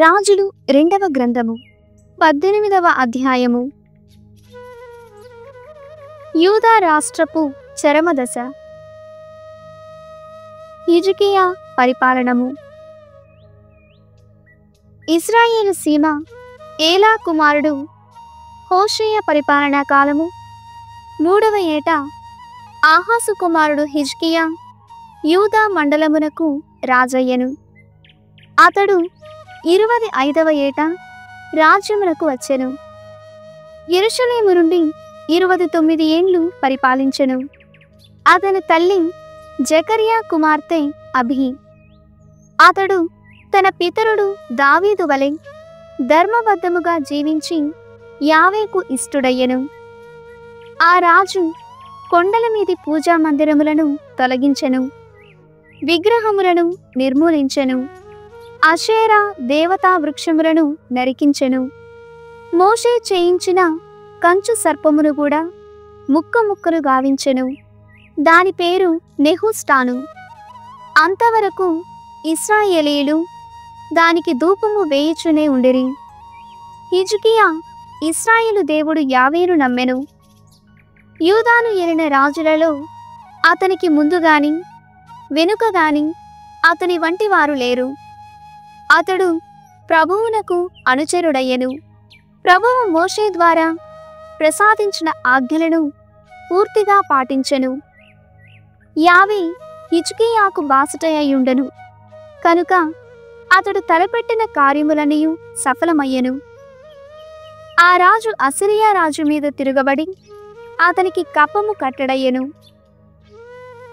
రాజులు రెండవ గ్రంథము 18వ అధ్యాయము. యూదా రాష్ట్రపు చరమదశ. హిజ్కియా పరిపాలనము. ఇశ్రాయేలు సీమ ఏలా కుమారుడు హోషేయ పరిపాలనా కాలము 3వ ఏట ఆహాసు కుమారుడు హిజ్కియా యూదా మండలమునకు రాజయ్యను. అతడు 25వ ఏట రాజ్యమునకు వచ్చెను. యెరూషలేము నుండి 29 ఏండ్లు పరిపాలించెను. అతని తల్లి జకర్యా కుమార్తె అబి. అతడు తన పితరుడు దావీదు వలె ధర్మబద్ధముగా జీవించి యావేకు ఇష్టుడయ్యెను. ఆ రాజు కొండల మీది పూజా మందిరములను తొలగించెను, విగ్రహములను నిర్మూలించెను, అషేరా దేవతా వృక్షములను నరికించెను. మోషే చేయించిన కంచు సర్పమును కూడా ముక్కలు గావించెను. దాని పేరు నెహుష్టాను. అంతవరకు ఇశ్రాయేలీయులు దానికి ధూపము వేయుచునే ఉండిరి. హిజ్కియా ఇశ్రాయేలు దేవుడు యావేను నమ్మెను. యూదాను ఏలిన రాజులలో అతనికి ముందుగాని వెనుకగాని అతని వంటి వారు లేరు. అతడు ప్రభువునకు అనుచరుడయ్యెను. ప్రభువు మోషే ద్వారా ప్రసాదించిన ఆజ్ఞలను పూర్తిగా పాటించెను. యావే హిజ్కియాకు బాసటయ్యుండెను కనుక అతడు తలపెట్టిన కార్యములనియు సఫలమయ్యెను. ఆ రాజు అసిరియా రాజు మీద తిరగబడి అతనికి కప్పము కట్టడయ్యెను.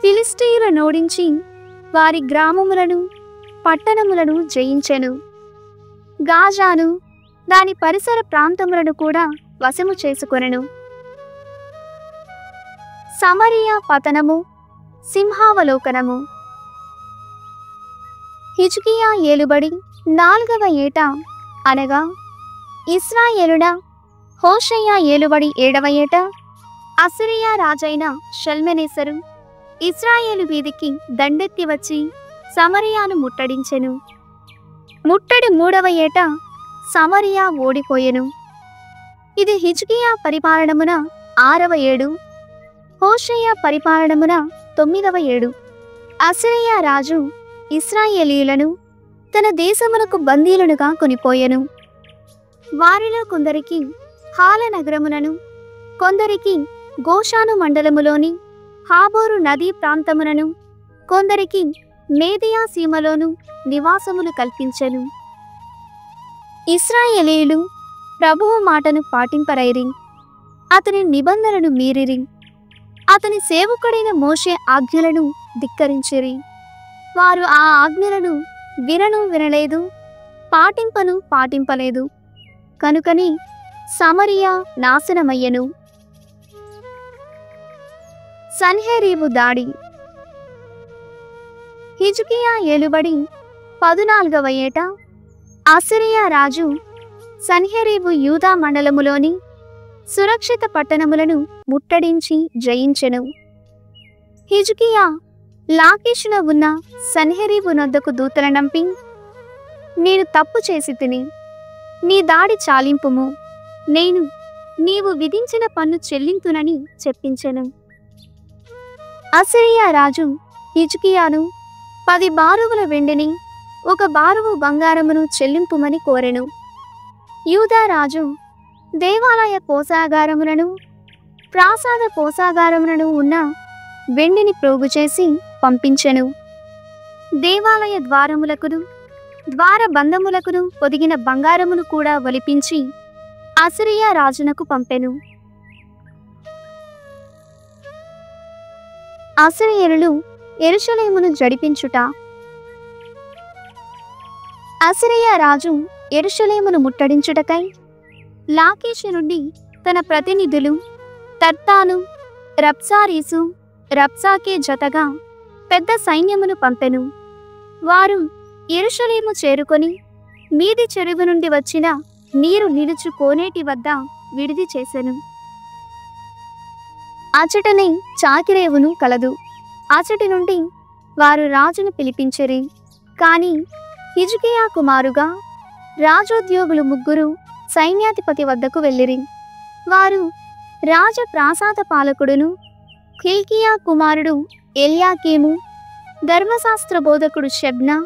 ఫిలిష్తీయుల నోడించి వారి గ్రామములను పట్టణములను జయించెను. గాజాను దాని పరిసర ప్రాంతములను కూడా వశము చేసుకొనెను. సమరియా పతనము, సింహావలోకనము. హిజ్కియా ఏలుబడి 4వ ఏట అనగా ఇశ్రాయేలున హోషేయ ఏలుబడి 7వ ఏట అసిరియా రాజైన షల్మెనేసరు ఇశ్రాయేలు వీధికి దండెత్తి వచ్చి సమరియాను ముట్టడించెను. ముట్టడి 3వ ఏట సమరియా ఓడిపోయెను. ఇది హిజ్కియా పరిపాలనమున 6వ ఏడు, హోషేయ పరిపాలనమున 9వ ఏడు. అసిరియా రాజు ఇశ్రాయేలీయులను తన దేశమునకు బందీలునుగా కొనిపోయెను. వారిలో కొందరికి హాల నగరమునను, కొందరికి గోషాను మండలములోని హాబోరు నదీ ప్రాంతమునను, కొందరికి మేదియా సీమలోను నివాసములు కల్పించెను. ఇశ్రాయేలీయులు ప్రభువు మాటను పాటింపరైరి, అతని నిబంధనను మీరిరి, అతని సేవకుడైన మోషే ఆజ్ఞలను ధిక్కరించిరి. వారు ఆ ఆజ్ఞలను వినలేదు, పాటింపలేదు. కనుకని సమరియా నాశనమయ్యెను. సన్హెరీబు దాడి. హిజ్కియా ఏలుబడి 14వ ఏట అసిరియా రాజు సన్హెరీబు యూదా మండలములోని సురక్షిత పట్టణములను ముట్టడించి జయించెను. హిజ్కియా లాకీషులో ఉన్న సన్హెరీబు నొద్దకు దూతలనంపి, నేను తప్పు చేసి తిని, నీ దాడి చాలింపుము, నేను నీవు విధించిన పన్ను చెల్లింతునని చెప్పించెను. అసిరియా రాజు హిజ్కియాను 10 బారువుల వెండిని, 1 బారువు బంగారమును చెల్లింపుమని కోరెను. యూదా రాజు దేవాలయ కోశాగారములను, ప్రాసాద కోశాగారములను ఉన్న వెండిని ప్రోగు చేసి పంపించెను. దేవాలయ ద్వారములకును ద్వార బంధములకును పొదిగిన బంగారమును కూడా ఒలిపించి అసిరియా రాజునకు పంపెను. అసిరియనులు యెరూషలేమును జడిపించుట. అసిరియా రాజు యెరూషలేమును ముట్టడించుటకై లాకీషు నుండి తన ప్రతినిధులు తర్తాను, రబ్సారీసు, రబ్సాకే జతగా పెద్ద సైన్యమును పంపెను. వారు యెరూషలేము చేరుకొని మీది చెరువు నుండి వచ్చిన నీరు నిలుచు కోనేటి వద్ద విడిది చేసెను. అచటనే చాకిరేవును కలదు. అచటి నుండి వారు రాజును పిలిపించిరి. కాని హిజ్కియా కుమారుగా రాజోద్యోగులు ముగ్గురు సైన్యాధిపతి వద్దకు వెళ్ళిరి. వారు రాజ ప్రాసాద పాలకుడును, హిల్కియా కుమారుడు ఎల్యాకీము, ధర్మశాస్త్ర బోధకుడు షెబ్నా,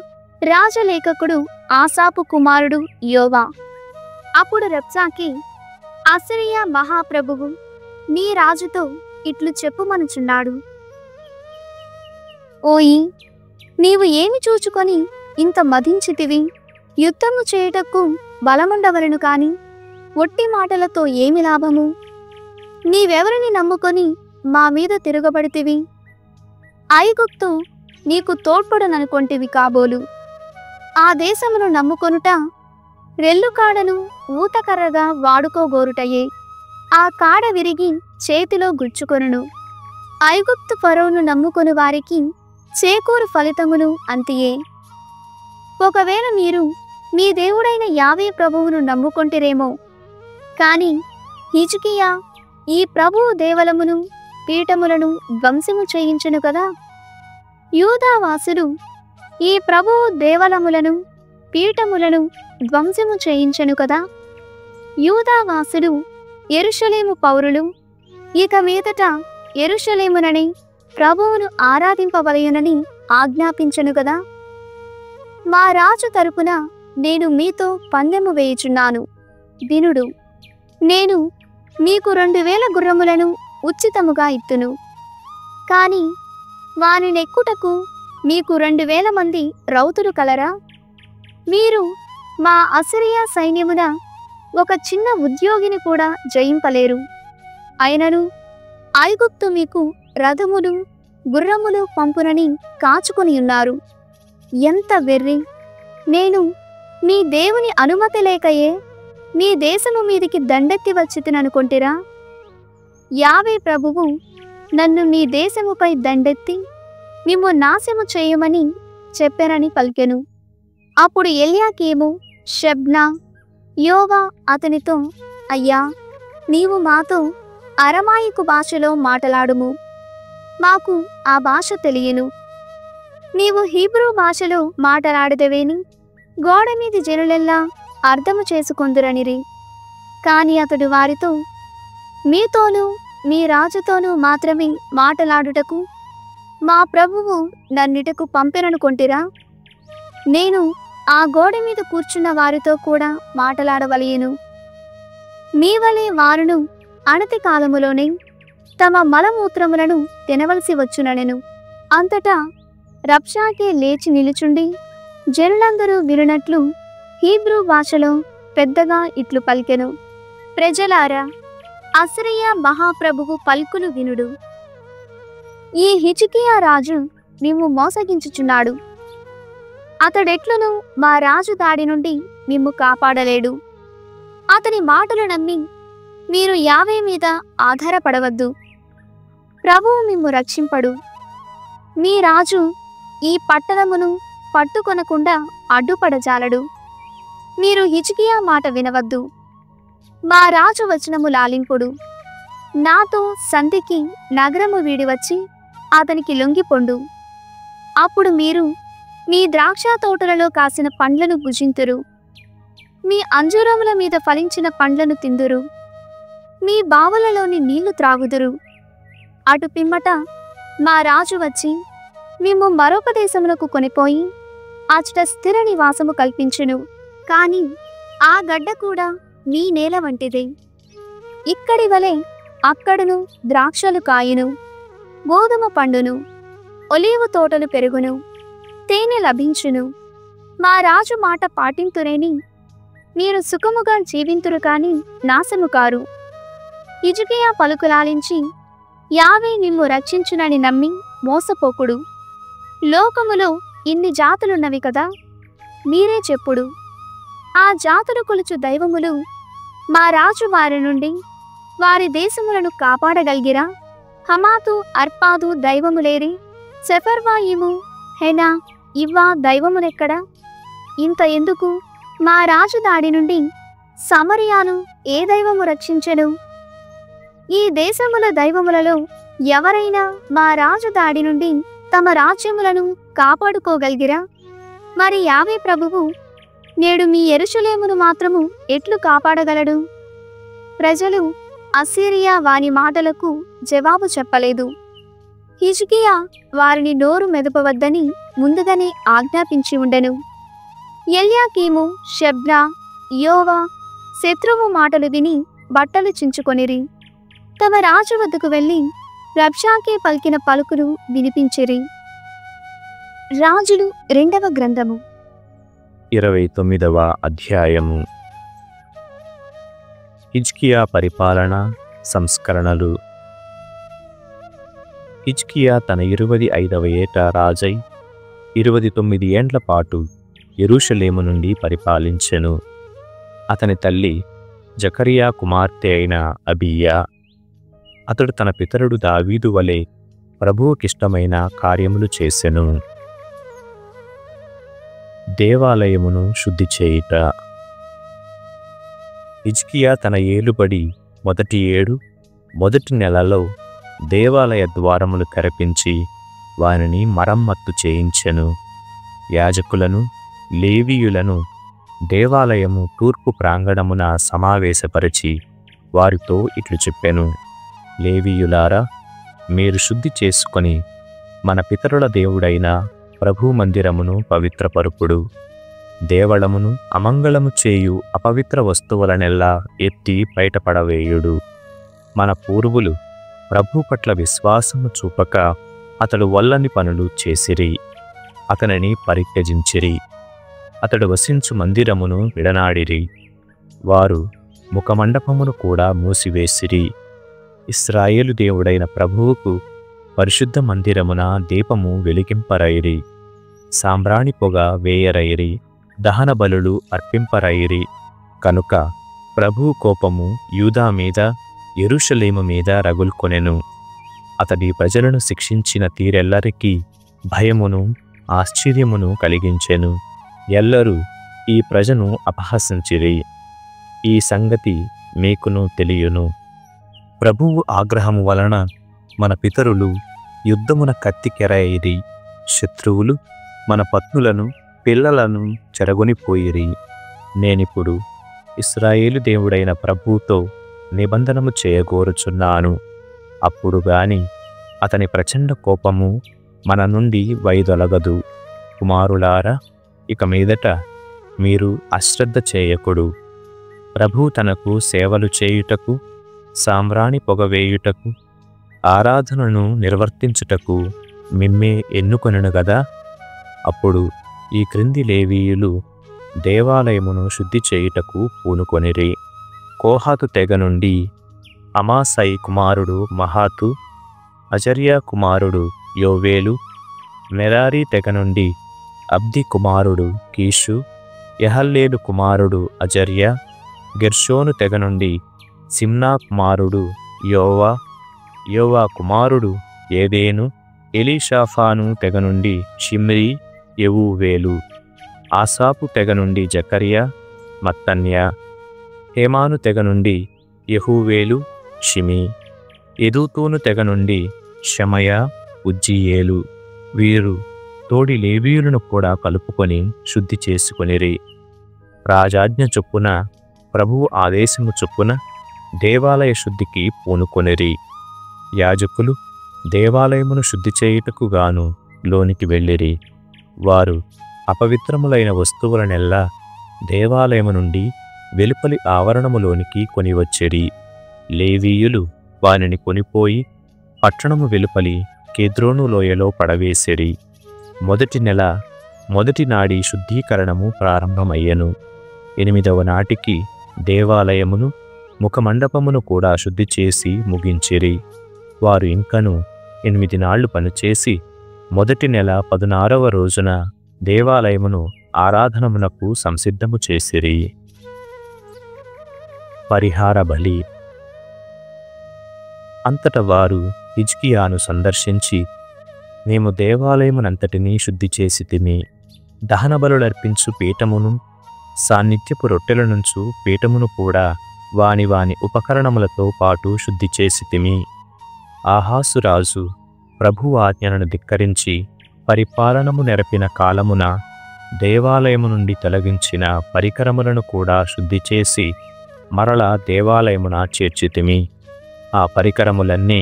రాజలేఖకుడు ఆసాపు కుమారుడు యోవా. అప్పుడు రబ్షాకే, అసిరియా మహాప్రభువు నీ రాజుతో ఇట్లు చెప్పుమనుచున్నాడు. ఓయి, నీవు ఏమి చూచుకొని ఇంత మదించితివి? యుద్ధము చేయుటకు బలముండవలను కాని ఒట్టి మాటలతో ఏమి లాభము? నీవెవరిని నమ్ముకొని మా మీద తిరగబడితివి? ఐగుప్తు నీకు తోడ్పడననుకొంటివి కాబోలు. ఆ దేశమును నమ్ముకొనుట రెల్లు కాడను ఊతకర్రగా వాడుకోగోరుటయే. ఆ కాడ విరిగి చేతిలో గుచ్చుకొనును. ఐగుప్తు ఫరోను నమ్ముకొని వారికి చేకూరు ఫలితమును అంతియే. ఒకవేళ మీరు మీ దేవుడైన యావే ప్రభువును నమ్ముకొంటిరేమో, కాని హిజ్కియా ఈ ప్రభువు దేవలమును పీఠములను ధ్వంసము చేయించును కదా. యూదావాసులు ఈ ప్రభువు దేవలములను పీఠములను ధ్వంసము చేయించెను కదా. యూదావాసులు యెరూషలేము పౌరులు ఇక మీదట యెరూషలేమునని ప్రభువును ఆరాధింపవలయునని ఆజ్ఞాపించెను కదా. మా రాజు తరపున నేను మీతో పందెము వేయుచున్నాను, వినుడు. నేను మీకు 2000 గుర్రములను ఉచితముగా ఇత్తును. కాని వానినెక్కుటకు మీకు 2000 మంది రౌతులు కలరా? మీరు మా అసిరియా సైన్యమున ఒక చిన్న ఉద్యోగిని కూడా జయింపలేరు. అయినను ఐగుప్తు మీకు రథములు గుర్రములు పంపునని కాచుకొని ఉన్నారు. ఎంత వెర్రి! నేను మీ దేవుని అనుమతి లేకయే మీ దేశము మీదికి దండెత్తి వచ్చితిననుకొంటిరా? యావే ప్రభువు నన్ను మీ దేశముపై దండెత్తి మిమ్ము నాశము చేయమని చెప్పెనని పలికెను. అప్పుడు ఎల్యాకీము, షెబ్నా, యోవా అతనితో, అయ్యా, నీవు మాతో అరమాయికు భాషలో మాటలాడుము, మాకు ఆ భాష తెలియను. నీవు హీబ్రూ భాషలో మాటలాడదవేని గోడ మీది జనులెల్లా అర్థము చేసుకొందురనిరి. కాని అతడు వారితో, మీతోనూ మీ రాజుతోనూ మాత్రమే మాటలాడుటకు మా ప్రభువు నన్నిటకు పంపెననుకొంటిరా? నేను ఆ గోడ మీద కూర్చున్న వారితో కూడా మాటలాడవలయను. మీ వలె వారును అనతి కాలములోనే తమ మలమూత్రములను తినవలసి వచ్చుననెను. అంతటా రబ్షాకే లేచి నిలుచుండి జనులందరూ వినునట్లు హీబ్రూ భాషలో పెద్దగా ఇట్లు పలికెను, ప్రజలారా, అసిరియా మహాప్రభువు పలుకులు వినుడు. ఈ హిజ్కియా రాజు మిమ్ము మోసగించుచున్నాడు. అతడెట్లును మా రాజు దాడి నుండి మిమ్ము కాపాడలేడు. అతని మాటలు నమ్మి మీరు యావే మీద ఆధారపడవద్దు. ప్రభువు మిమ్ము రక్షింపడు. మీ రాజు ఈ పట్టణమును పట్టుకొనకుండా అడ్డుపడజాలడు. మీరు హిజ్కియా మాట వినవద్దు. మా రాజు వచనము లాలింపుడు. నాతో సంధికి నగరము వీడి వచ్చి అతనికి లొంగిపొండు. అప్పుడు మీరు మీ ద్రాక్ష తోటలలో కాసిన పండ్లను భుజింతురు, మీ అంజూరముల మీద ఫలించిన పండ్లను తిందురు, మీ బావులలోని నీళ్లు త్రాగుదురు. అటు పిమ్మట మా రాజు వచ్చి మేము మరొక దేశమునకు కొనిపోయి అచ్చట స్థిర నివాసము కల్పించును. కాని ఆ గడ్డ కూడా మీ నేల వంటిదే. ఇక్కడి వలె అక్కడును ద్రాక్షలు కాయును, గోధుమ పండును, ఒలీవు తోటలు పెరుగును, తేనె లభించును. మా రాజు మాట పాటింతురేని మీరు సుఖముగా జీవింతురు కాని నాశము కారు. హిజ్కియా పలుకులాలించి యావే నిమ్ము రక్షించునని నమ్మి మోసపోకుడు. లోకములో ఇన్ని జాతులున్నవి కదా, మీరే చెప్పుడు. ఆ జాతులు కొలుచు దైవములు మా రాజు వారి నుండి వారి దేశములను కాపాడగలిగిరా? హమాతు అర్పాదు దైవములేరి, సెఫర్వాయిము హెనా ఇవ్వా దైవములెక్కడా? ఇంత ఎందుకు? మా రాజు దాడి నుండి సమరియాను ఏ దైవము రక్షించెను? ఈ దేశముల దైవములలో ఎవరైనా మా రాజు దాడి నుండి తమ రాజ్యములను కాపాడుకోగలిగిరా? మరి యావే ప్రభువు నేడు మీ యెరూషలేమును మాత్రము ఎట్లు కాపాడగలడు? ప్రజలు అస్సీరియా వాని మాటలకు జవాబు చెప్పలేదు. హిజ్కియా వారిని నోరు మెదపవద్దని ముందుగానే ఆజ్ఞాపించి ఉండెను. ఎల్యాకీము, షెబ్నా, యోవా శత్రువు మాటలు విని బట్టలు చించుకొనిరి. తమ రాజు వద్దకు వెళ్ళి రబ్షాకే పలికిన పలుకులు వినిపించిరి. రాజులు 2వ గ్రంథము 29వ అధ్యాయము. హిజ్కియా పరిపాలన సంస్కరణలు. హిజ్కియా తన 25వ ఏట రాజై 29 ఏండ్ల పాటు యెరూషలేము నుండి పరిపాలించెను. అతని తల్లి జకరియా కుమార్తె అయిన అబీయా. అతడు తన పితరుడు దావీదు వలె ప్రభువుకిష్టమైన కార్యములు చేసెను. దేవాలయమును శుద్ధి చేయుట. హిజ్కియా తన ఏలుబడి మొదటి ఏడు మొదటి నెలలో దేవాలయ ద్వారములు తెరపించి వారిని మరమ్మత్తు చేయించెను. యాజకులను, లేవీయులను దేవాలయము తూర్పు ప్రాంగణమున సమావేశపరిచి వారితో ఇట్లు చెప్పెను: లేవీయులారా, మీరు శుద్ధి చేసుకొని మన పితరుల దేవుడైన ప్రభు మందిరమును పవిత్రపరుపుడు. దేవళమును అమంగళము చేయు అపవిత్ర వస్తువులనెల్లా ఎత్తి బయటపడవేయుడు. మన పూర్వులు ప్రభు పట్ల విశ్వాసము చూపక అతడు వల్లని పనులు చేసిరి, అతనిని పరిత్యజించిరి. అతడు వసించు మందిరమును విడనాడిరి. వారు ముఖమండపమును కూడా మూసివేసిరి. ఇశ్రాయేలు దేవుడైన ప్రభువుకు పరిశుద్ధ మందిరమున దీపము వెలిగింపరైరి. సాంబ్రాణి పొగ వేయరైరి. దహన బలులు అర్పింపరైరి. కనుక ప్రభువు కోపము యూదా మీద, యెరూషలేము మీద రగులుకొనెను. అతడి ప్రజలను శిక్షించిన తీరెల్లరికీ భయమును ఆశ్చర్యమును కలిగించెను. ఎల్లరూ ఈ ప్రజను అపహసించిరి. ఈ సంగతి మీకును తెలియును. ప్రభువు ఆగ్రహము వలన మన పితరులు యుద్ధమున కత్తికెరయిరి. శత్రువులు మన పత్నులను, పిల్లలను చెరగొనిపోయిరి. నేనిప్పుడు ఇశ్రాయేలు దేవుడైన ప్రభువుతో నిబంధనము చేయగోరుచున్నాను. అప్పుడు గాని అతని ప్రచండ కోపము మన నుండి వైదొలగదు. కుమారులారా, ఇక మీదట మీరు అశ్రద్ధ చేయకుడు. ప్రభువు తనకు సేవలు చేయుటకు, సాంబ్రాణి పొగవేయుటకు, ఆరాధనను నిర్వర్తించుటకు మిమ్మే ఎన్నుకొనెను గదా. అప్పుడు ఈ క్రింది లేవీయులు దేవాలయమును శుద్ధి చేయుటకు పూనుకొనిరి. కోహాతు తెగ నుండి అమాసై కుమారుడు మహాతు, అజర్యా కుమారుడు యోవేలు. మెరారీ తెగ నుండి అబ్ది కుమారుడు కీషు, యహల్లేలు కుమారుడు అజర్యా. గెర్షోను తెగ నుండి సిమ్నా కుమారుడు యోవా. యోవా కుమారుడు ఏదేను. ఎలీషాఫాను తెగ నుండి షిమ్రీ, యెవూవేలు. ఆసాపు తెగ నుండి జకర్యా, మత్తన్యా. హేమాను తెగ నుండి యెహూవేలు, షిమీ. ఎదూతూను తెగ నుండి షమయా, ఉజ్జీయేలు. వీరు తోడి లేవీయులను కూడా కలుపుకొని శుద్ధి చేసుకొనిరి. రాజాజ్ఞ చొప్పున, ప్రభువు ఆదేశము చొప్పున దేవాలయ శుద్ధికి పూనుకొనిరి. యాజకులు దేవాలయమును శుద్ధి చేయుటకు గాను లోనికి వెళ్ళిరి. వారు అపవిత్రములైన వస్తువులనెల్లా దేవాలయము నుండి వెలుపలి ఆవరణములోనికి కొనివచ్చిరి. లేవీయులు వానిని కొనిపోయి పట్టణము వెలుపలి కేద్రోను లోయలో పడవేసిరి. మొదటి నెల మొదటి నాడి శుద్ధీకరణము ప్రారంభమయ్యెను. 8వ నాటికి దేవాలయమును, ముఖమండపమును కూడా శుద్ధి చేసి ముగించిరి. వారు ఇంకను 8 నాళ్లు పనిచేసి మొదటి నెల 16వ రోజున దేవాలయమును ఆరాధనమునకు సంసిద్ధము చేసిరి. పరిహార బలి. అంతట వారు హిజ్కియాను సందర్శించి, మేము దేవాలయమునంతటినీ శుద్ధి చేసితిమి. దహనబలులర్పించు పీఠమును, సాన్నిధ్యపు రొట్టెల నుంచు పీఠమును కూడా వాని వాని ఉపకరణములతో పాటు శుద్ధి చేసితిమి. ఆహాసు రాజు ప్రభువు ఆజ్ఞలను ధిక్కరించి పరిపాలనము నెరపిన కాలమున దేవాలయము నుండి తొలగించిన పరికరములను కూడా శుద్ధి చేసి మరల దేవాలయమున చేర్చితిమి. ఆ పరికరములన్నీ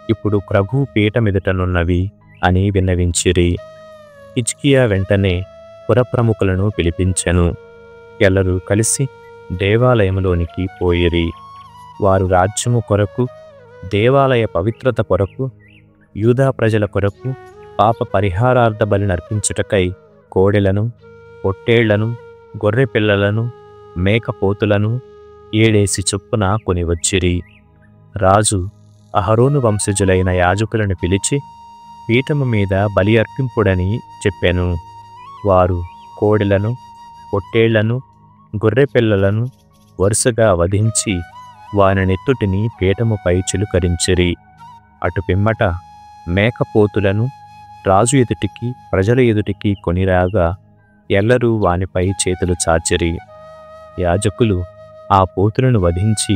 ఇప్పుడు ప్రభు పీఠమిదుటనున్నవి అని విన్నవించిరి. హిజ్కియా వెంటనే పురప్రముఖులను పిలిపించెను. ఎల్లరూ కలిసి దేవాలయములోనికి పోయిరి. వారు రాజ్యము కొరకు, దేవాలయ పవిత్రత కొరకు, యూదా ప్రజల కొరకు పాప పరిహారార్థ బలి నర్పించుటకై కోడెలను, పొట్టేళ్లను, గొర్రె పిల్లలను, మేకపోతులను 7 చొప్పున కొనివచ్చిరి. రాజు అహరోను వంశజులైన యాజకులను పిలిచి పీఠము మీద బలి అర్పింపుడని చెప్పెను. వారు కోడెలను, పొట్టేళ్లను, గొర్రె పిల్లలను వరుసగా వధించి వాని నెత్తుటిని పీఠముపై చిలుకరించిరి. అటు పిమ్మట మేకపోతులను రాజు ఎదుటికి, ప్రజల ఎదుటికి కొనిరాగా ఎల్లరూ వానిపై చేతులు చాచిరి. యాజకులు ఆ పోతులను వధించి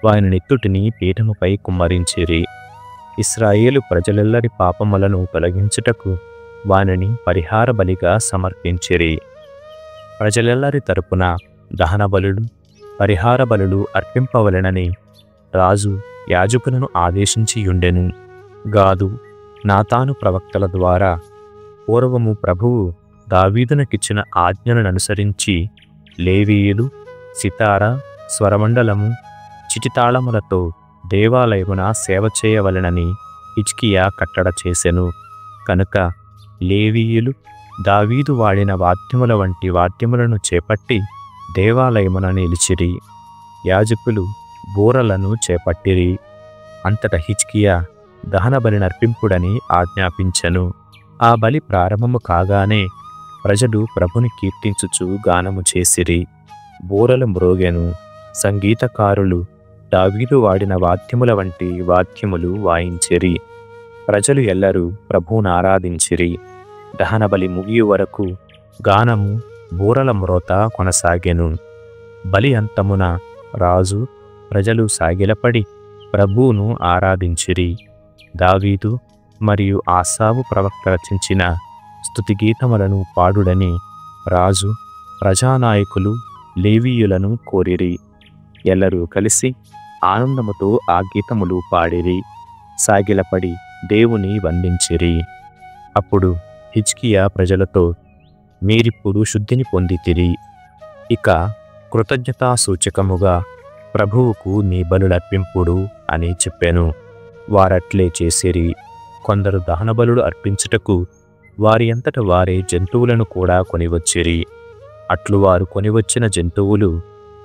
వాని నెత్తుటిని పీఠముపై కుమ్మరించిరి. ఇశ్రాయేలు ప్రజలెల్లరి పాపములను తొలగించుటకు వానిని పరిహార బలిగా సమర్పించిరి. ప్రజలెల్లరి తరపున దహన బలులు, పరిహార బలులు అర్పింపవలెనని రాజు యాజకులను ఆదేశించియుండెను. గాదు, నాతాను ప్రవక్తల ద్వారా పూర్వము ప్రభువు దావీదునకిచ్చిన ఆజ్ఞలననుసరించి లేవీయులు సితార, స్వరమండలము, చిటితాళములతో దేవాలయమున సేవ చేయవలెనని హిజ్కియా కట్టడ చేసెను. కనుక లేవీయులు దావీదు వాడిన వాద్యముల వంటి వాద్యములను చేపట్టి దేవాలయమున నిలిచిరి. యాజకులు బూరలను చేపట్టిరి. అంతట హిజ్కియా దహన బలి నర్పింపుడని ఆజ్ఞాపించెను. ఆ బలి ప్రారంభము కాగానే ప్రజలు ప్రభుని కీర్తించుచు గానము చేసిరి. బూరలు మ్రోగెను. సంగీతకారులు దావీదు వాడిన వాద్యముల వంటి వాద్యములు వాయించిరి. ప్రజలు ఎల్లరూ ప్రభువును ఆరాధించిరి. దహనబలి ముగియు వరకు గానము, బూరల మ్రోత కొనసాగెను. బలి అంతమున రాజు, ప్రజలు సాగిలపడి ప్రభువును ఆరాధించిరి. దావీదు మరియు ఆసావు ప్రవక్త రచించిన స్తుతిగీతములను పాడుడని రాజు, ప్రజానాయకులు, లేవీయులను కోరిరి. ఎల్లరూ కలిసి ఆనందముతో ఆ గీతములు పాడిరి. సాగిలపడి దేవుని వందించిరి. అప్పుడు హిజ్కియా ప్రజలతో, మీరిప్పుడు శుద్ధిని పొందితిరి. ఇక కృతజ్ఞతాసూచకముగా ప్రభువుకు మీ బలులర్పింపుడు అని చెప్పెను. వారట్లే చేసిరి. కొందరు దహనబలులు అర్పించుటకు వారి అంతట వారే జంతువులను కూడా కొనివచ్చిరి. అట్లు వారు కొనివచ్చిన జంతువులు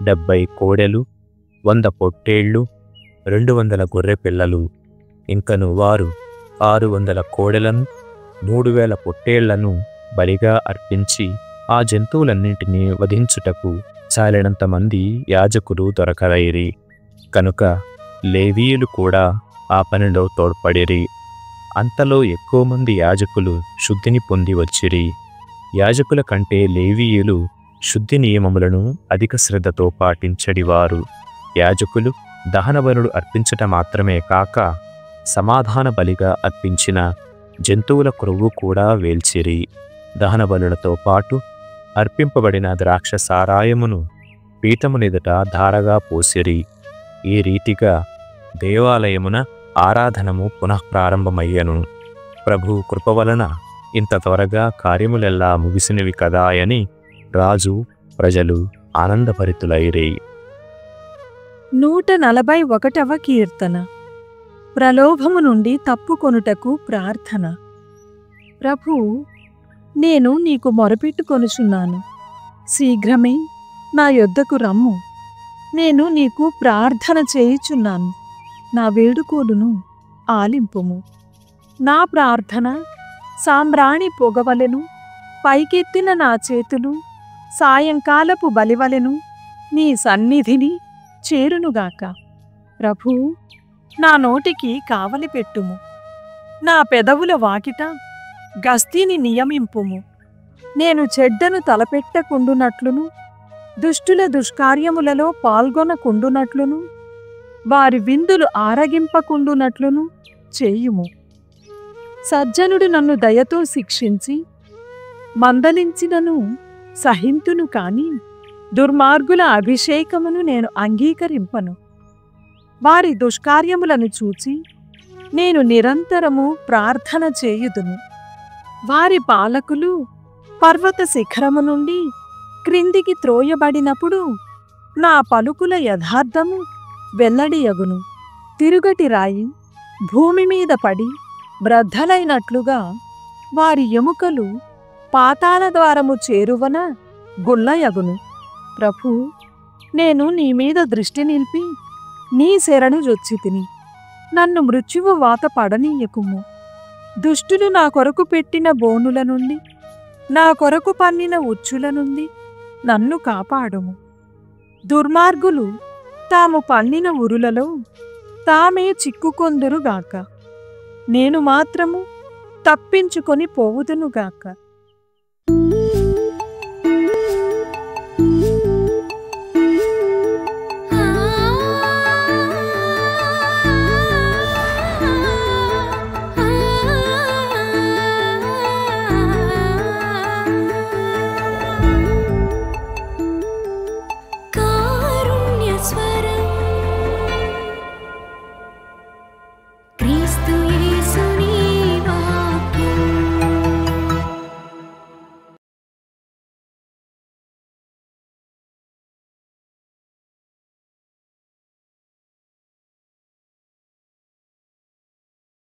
70 కోడెలు, 100 పొట్టేళ్లు, 200 గొర్రె పిల్లలు. ఇంకను వారు 600 కోడెలను, 3000 పొట్టేళ్లను బలిగా అర్పించి ఆ జంతువులన్నింటినీ వధించుటకు చాలినంత మంది యాజకులు దొరకరైరి. కనుక లేవీయులు కూడా ఆ పనిలో తోడ్పడిరి. అంతలో ఎక్కువ మంది యాజకులు శుద్ధిని పొంది వచ్చిరి. యాజకుల కంటే లేవీయులు శుద్ధి నియమములను అధిక శ్రద్ధతో పాటించడివారు. యాజకులు దహన బలులు అర్పించట మాత్రమే కాక సమాధాన బలిగా అర్పించిన జంతువుల క్రొవ్వు కూడా వేల్చిరి. దహన బలులతో పాటు అర్పింపబడిన ద్రాక్ష సారాయమును పీఠమునెదుట ధారగా పోసిరి. ఈ రీతిగా దేవాలయమున ఆరాధనము పునఃప్రారంభమయ్యను. ప్రభు కృప వలన ఇంత త్వరగా కార్యములెల్లా ముగిసినవి కదా అని రాజు, ప్రజలు ఆనందభరితులైరి. 141వ కీర్తన. ప్రలోభము నుండి తప్పుకొనుటకు ప్రార్థన. ప్రభూ, నేను నీకు మొరపెట్టుకొనుచున్నాను. శీఘ్రమే నా యొద్దకు రమ్ము. నేను నీకు ప్రార్థన చేయుచున్నాను. నా వేడుకోలును ఆలింపుము. నా ప్రార్థన సాంబ్రాణి పొగవలెను. పైకెత్తిన నా చేతులు సాయంకాలపు బలివలెను నీ సన్నిధిని చేరునుగాక. ప్రభూ, నా నోటికి కావలి పెట్టుము. నా పెదవుల వాకిట గస్తీని నియమింపుము. నేను చెడ్డను తలపెట్టకుండునట్లును, దుష్టుల దుష్కార్యములలో పాల్గొనకుండునట్లును, వారి విందులు ఆరగింపకుండునట్లును చేయుము. సజ్జనుడు నన్ను దయతో శిక్షించి మందలించినను సహింతును కాని దుర్మార్గుల అభిషేకమును నేను అంగీకరింపను. వారి దుష్కార్యములను చూచి నేను నిరంతరము ప్రార్థన చేయుదును. వారి పాలకులు పర్వత శిఖరము నుండి క్రిందికి త్రోయబడినప్పుడు నా పలుకుల యథార్థము వెల్లడియగును. తిరుగటి రాయి భూమి మీద పడి బ్రద్దలైనట్లుగా వారి ఎముకలు పాతాళ ద్వారము చేరువన గుల్లయగును. ప్రభూ, నేను నీ మీద దృష్టి నిలిపి నీ శరణు జొచ్చితిని. నన్ను మృత్యువు వాత పడనీయకుము. దుష్టులు నా కొరకు పెట్టిన బోనుల నుండి, నా కొరకు పన్నిన ఉచ్చుల నుండి నన్ను కాపాడుము. దుర్మార్గులు తాము పన్నిన ఉరులలో తామే చిక్కుకొందురుగాక. నేను మాత్రము తప్పించుకొని పోవుదునుగాక.